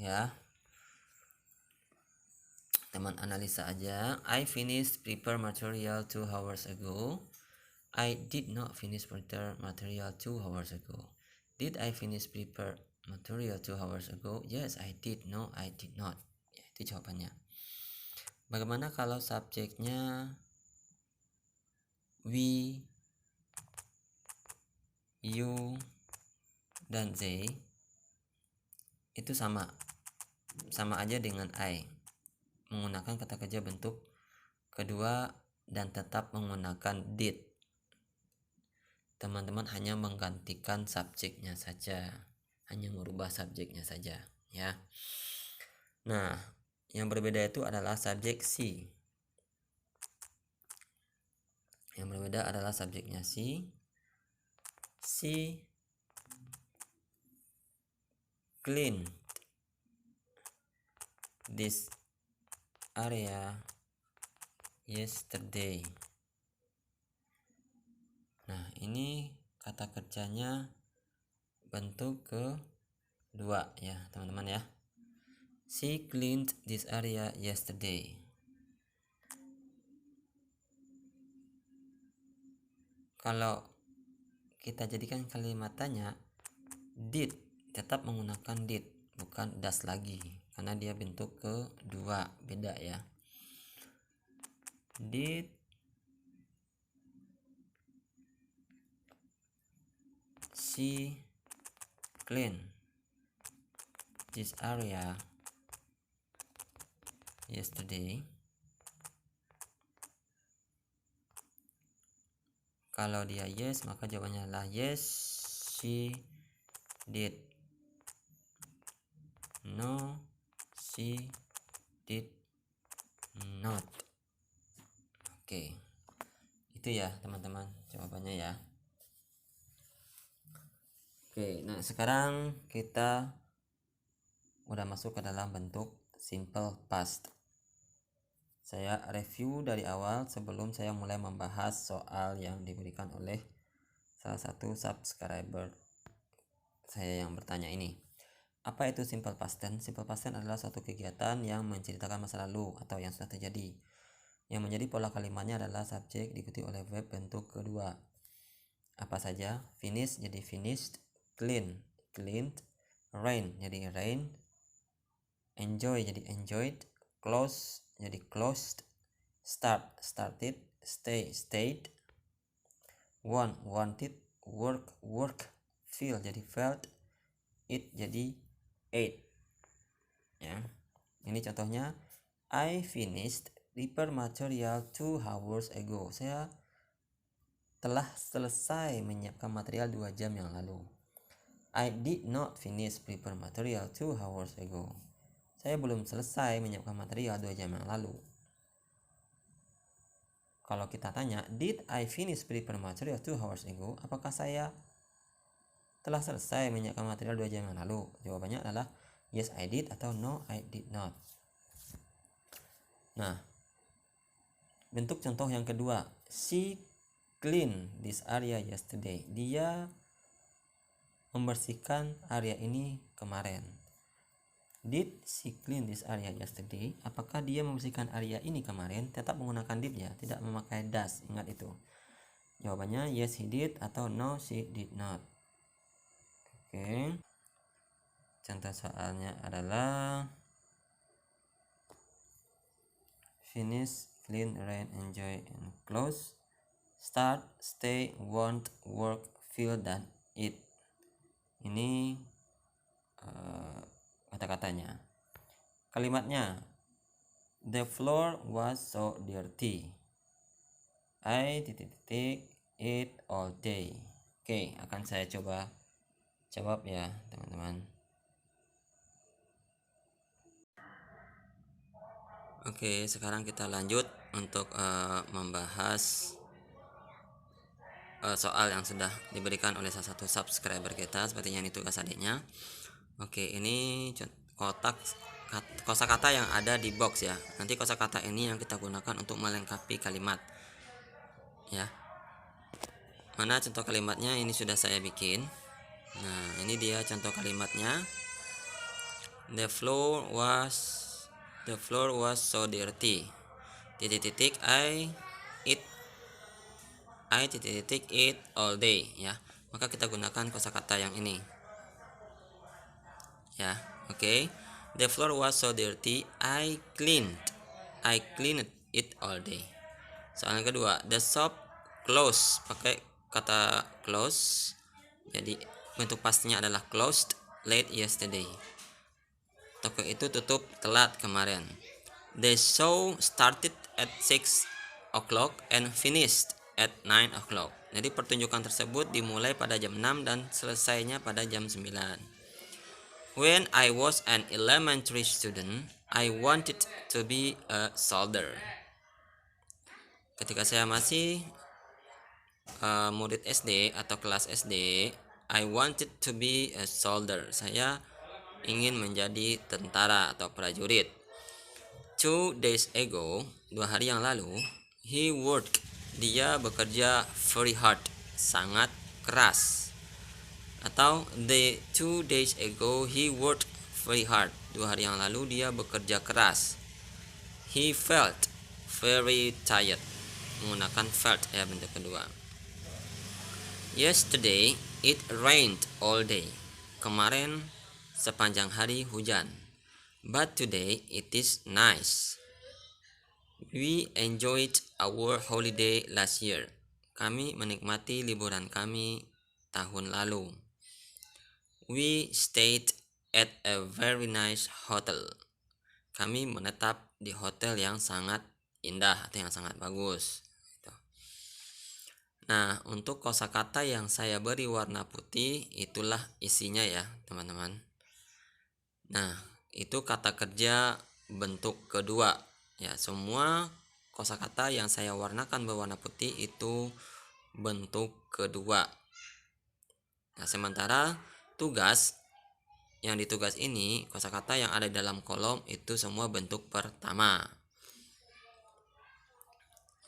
Ya. Teman analisa aja. I finished prepare material 2 hours ago. I did not finish prepare material 2 hours ago. Did I finish prepare material 2 hours ago? Yes, I did. No, I did not. Ya, itu jawabannya. Bagaimana kalau subjeknya we, you, dan they? Itu sama aja dengan I, menggunakan kata kerja bentuk kedua dan tetap menggunakan did. Teman-teman hanya menggantikan subjeknya saja, hanya merubah subjeknya saja, ya. Nah, yang berbeda itu adalah subjek si. Yang berbeda adalah subjeknya si. Si clean this area yesterday. Nah, ini kata kerjanya bentuk kedua ya, teman-teman ya. She cleaned this area yesterday. Kalau kita jadikan kalimat tanya, did tetap menggunakan did, bukan does lagi, karena dia bentuk kedua, beda ya. Did she clean this area yesterday? Kalau dia yes, maka jawabannya adalah yes, she did. No, she did not. Oke. Itu ya, teman-teman, jawabannya ya. Oke, nah sekarang kita udah masuk ke dalam bentuk simple past. Saya review dari awal sebelum saya mulai membahas soal yang diberikan oleh salah satu subscriber saya yang bertanya ini. Apa itu simple past tense? Simple past tense adalah suatu kegiatan yang menceritakan masa lalu atau yang sudah terjadi. Yang menjadi pola kalimatnya adalah subjek diikuti oleh verb bentuk kedua. Apa saja? Finish jadi finished, clean, cleaned, rain jadi rain, enjoy jadi enjoyed, close jadi closed, start started, stay stayed, want wanted, work work, feel jadi felt, eat jadi ate. Ya. Ini contohnya, I finished prepare material 2 hours ago. Saya telah selesai menyiapkan material 2 jam yang lalu. I did not finish prepare material 2 hours ago. Saya belum selesai menyiapkan material 2 jam yang lalu. Kalau kita tanya, did I finish prepare material 2 hours ago? Apakah saya telah selesai menyiapkan material 2 jam yang lalu? Jawabannya adalah yes I did atau no I did not. Nah, bentuk contoh yang kedua, she clean this area yesterday. Dia membersihkan area ini kemarin. Did she clean this area yesterday? Apakah dia membersihkan area ini kemarin? Tetap menggunakan did ya, tidak memakai does. Ingat itu. Jawabannya yes he did atau no she did not. Oke. Contoh soalnya adalah finish, clean, rain, enjoy, and close. Start, stay, want, work, feel, dan it. Ini kata-katanya. Kalimatnya, the floor was so dirty. I it all day. Oke, akan saya coba jawab ya teman-teman. Oke, sekarang kita lanjut untuk membahas soal yang sudah diberikan oleh salah satu subscriber kita, sepertinya ini tugas adiknya. Oke, ini kotak kosakata yang ada di box ya. Nanti kosakata ini yang kita gunakan untuk melengkapi kalimat ya. Mana contoh kalimatnya? Ini sudah saya bikin. Nah, ini dia contoh kalimatnya. The floor was so dirty. I it all day ya. Maka kita gunakan kosakata yang ini. Ya, oke. The floor was so dirty, I cleaned it all day. Soal yang kedua, the shop closed, pakai kata close. Jadi bentuk pastinya adalah closed late yesterday. Toko itu tutup telat kemarin. The show started at 6 o'clock and finished at 9 o'clock. Jadi pertunjukan tersebut dimulai pada jam 6 dan selesainya pada jam 9. When I was an elementary student, I wanted to be a soldier. Ketika saya masih murid SD atau kelas SD, I wanted to be a soldier. Saya ingin menjadi tentara atau prajurit. 2 days ago, 2 hari yang lalu, dia bekerja very hard, sangat keras. Atau 2 days ago he worked very hard, 2 hari yang lalu dia bekerja keras. He felt very tired, menggunakan felt ya bentuk kedua. Yesterday it rained all day, kemarin sepanjang hari hujan. But today it is nice. We enjoyed our holiday last year. Kami menikmati liburan kami tahun lalu. We stayed at a very nice hotel. Kami menetap di hotel yang sangat indah atau yang sangat bagus. Nah, untuk kosakata yang saya beri warna putih, itulah isinya ya teman-teman. Nah, itu kata kerja bentuk kedua ya. Semua kosakata yang saya warnakan berwarna putih itu bentuk kedua. Nah, sementara tugas yang ditugas ini, kosakata yang ada di dalam kolom itu semua bentuk pertama.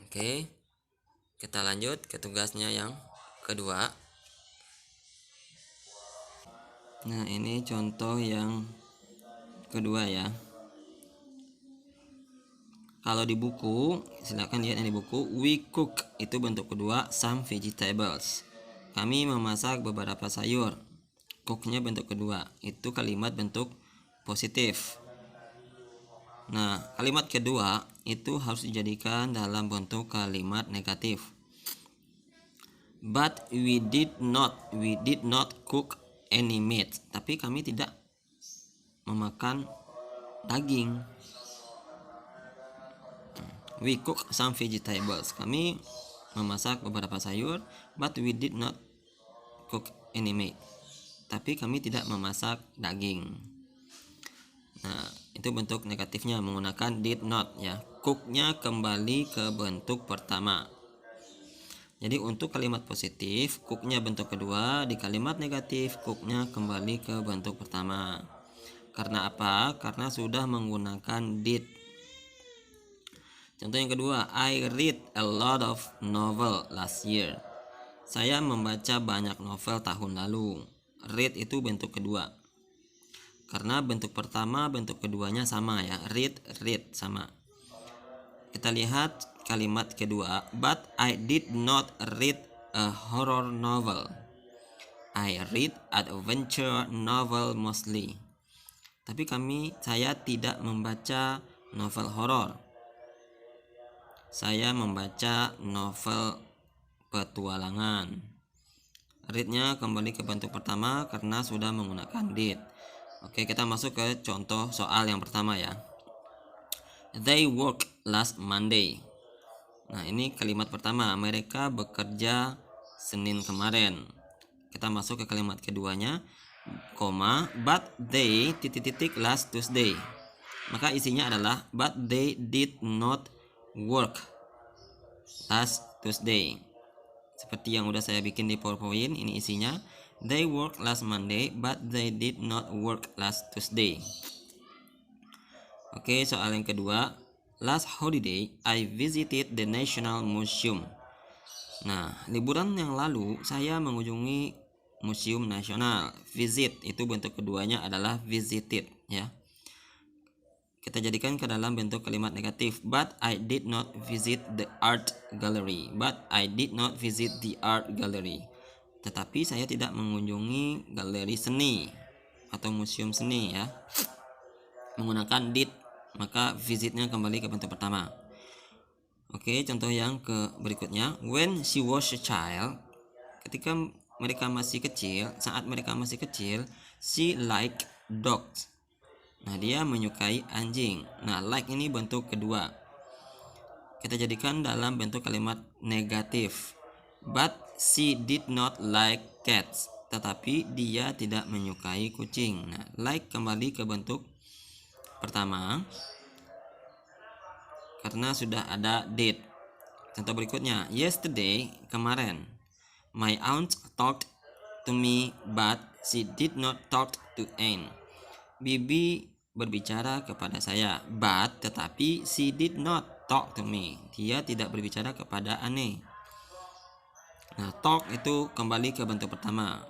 Oke, kita lanjut ke tugasnya yang kedua. Nah, ini contoh yang kedua ya. Kalau di buku, silakan lihat yang di buku. We cook, itu bentuk kedua, some vegetables. Kami memasak beberapa sayur. Cooknya bentuk kedua, itu kalimat bentuk positif. Nah, kalimat kedua itu harus dijadikan dalam bentuk kalimat negatif. But we did not cook any meat. Tapi kami tidak memakan daging. We cook some vegetables. Kami memasak beberapa sayur. But we did not cook any meat. Tapi kami tidak memasak daging. Nah, itu bentuk negatifnya menggunakan did not ya. Cooknya kembali ke bentuk pertama. Jadi untuk kalimat positif, cooknya bentuk kedua. Di kalimat negatif, cooknya kembali ke bentuk pertama. Karena apa? Karena sudah menggunakan did. Contoh yang kedua, I read a lot of novel last year. Saya membaca banyak novel tahun lalu. Read itu bentuk kedua. Karena bentuk pertama, bentuk keduanya sama ya. Read sama. Kita lihat kalimat kedua, but I did not read a horror novel. I read adventure novel mostly. Tapi saya tidak membaca novel horor. Saya membaca novel petualangan. read-nya kembali ke bentuk pertama karena sudah menggunakan did. Oke, kita masuk ke contoh soal yang pertama ya. They work last Monday. Nah, ini kalimat pertama, mereka bekerja Senin kemarin. Kita masuk ke kalimat keduanya, but they last Tuesday. Maka isinya adalah but they did not work last Tuesday. Seperti yang udah saya bikin di PowerPoint, ini isinya. They work last Monday, but they did not work last Tuesday. Oke, soal yang kedua. Last holiday, I visited the National Museum. Nah, liburan yang lalu saya mengunjungi Museum Nasional. Visit itu bentuk keduanya adalah visited ya. Kita jadikan ke dalam bentuk kalimat negatif. But I did not visit the art gallery. But I did not visit the art gallery. Tetapi saya tidak mengunjungi galeri seni atau museum seni ya. Menggunakan did, maka visitnya kembali ke bentuk pertama. Oke, contoh yang berikutnya. When she was a child, ketika mereka masih kecil, saat mereka masih kecil, she liked dogs. Nah, dia menyukai anjing. Nah, like ini bentuk kedua. Kita jadikan dalam bentuk kalimat negatif. But she did not like cats. Tetapi dia tidak menyukai kucing. Nah, like kembali ke bentuk pertama karena sudah ada did. Contoh berikutnya. Yesterday, kemarin, my aunt talked to me but she did not talk to Anne. Bibi berbicara kepada saya, but tetapi she did not talk to me. Dia tidak berbicara kepada Anne. Nah, talk itu kembali ke bentuk pertama.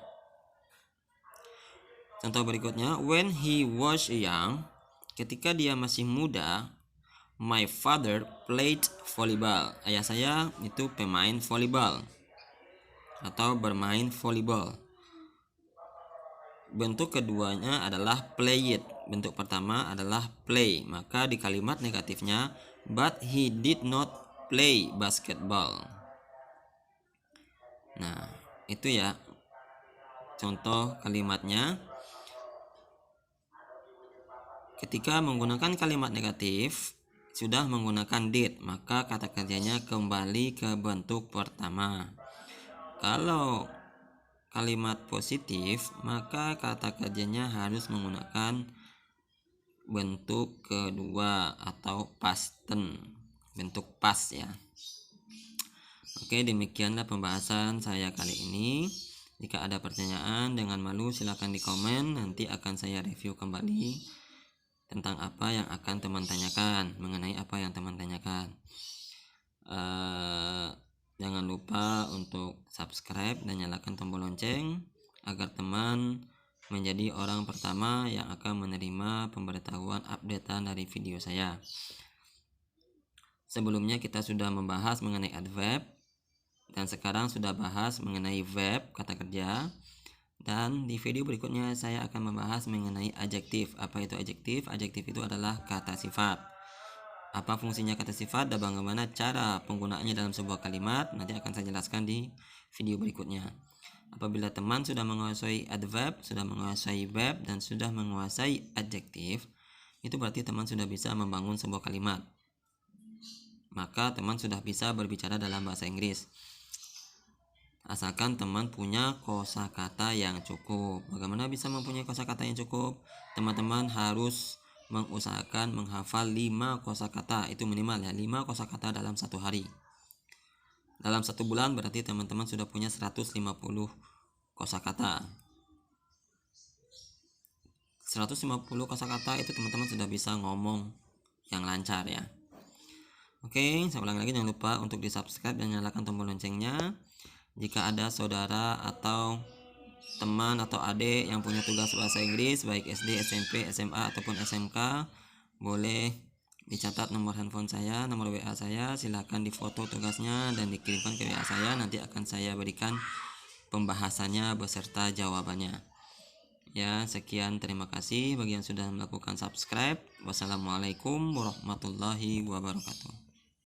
Contoh berikutnya, when he was young, ketika dia masih muda, my father played volleyball. Ayah saya itu pemain volleyball atau bermain volleyball. Bentuk keduanya adalah play it. Bentuk pertama adalah play. Maka di kalimat negatifnya, but he did not play basketball. Nah, itu ya contoh kalimatnya. Ketika menggunakan kalimat negatif, sudah menggunakan did, maka kata kerjanya kembali ke bentuk pertama. Kalau kalimat positif, maka kata kerjanya harus menggunakan bentuk kedua atau past tense, bentuk past ya. Oke, demikianlah pembahasan saya kali ini. Jika ada pertanyaan, jangan malu silakan di komen. Nanti akan saya review kembali tentang apa yang akan teman tanyakan, mengenai apa yang teman tanyakan. Jangan lupa untuk subscribe dan nyalakan tombol lonceng agar teman menjadi orang pertama yang akan menerima pemberitahuan updatean dari video saya. Sebelumnya kita sudah membahas mengenai adverb dan sekarang sudah bahas mengenai verb, kata kerja. Dan di video berikutnya saya akan membahas mengenai adjektif. Apa itu adjektif? Adjektif itu adalah kata sifat. Apa fungsinya kata sifat dan bagaimana cara penggunaannya dalam sebuah kalimat, nanti akan saya jelaskan di video berikutnya. Apabila teman sudah menguasai adverb, sudah menguasai verb, dan sudah menguasai adjektif, itu berarti teman sudah bisa membangun sebuah kalimat. Maka teman sudah bisa berbicara dalam bahasa Inggris. Asalkan teman punya kosakata yang cukup. Bagaimana bisa mempunyai kosakata yang cukup? Teman-teman harus mengusahakan menghafal 5 kosakata. Itu minimal ya, 5 kosakata dalam satu hari. Dalam 1 bulan berarti teman-teman sudah punya 150 kosakata. 150 kosakata itu teman-teman sudah bisa ngomong yang lancar ya. Oke, saya ulang lagi, jangan lupa untuk di subscribe dan nyalakan tombol loncengnya. Jika ada saudara atau teman atau adik yang punya tugas bahasa Inggris baik SD, SMP, SMA ataupun SMK, boleh dicatat nomor handphone saya, nomor WA saya, silakan difoto tugasnya dan dikirimkan ke WA saya. Nanti akan saya berikan pembahasannya beserta jawabannya. Ya, sekian, terima kasih bagi yang sudah melakukan subscribe. Wassalamualaikum warahmatullahi wabarakatuh.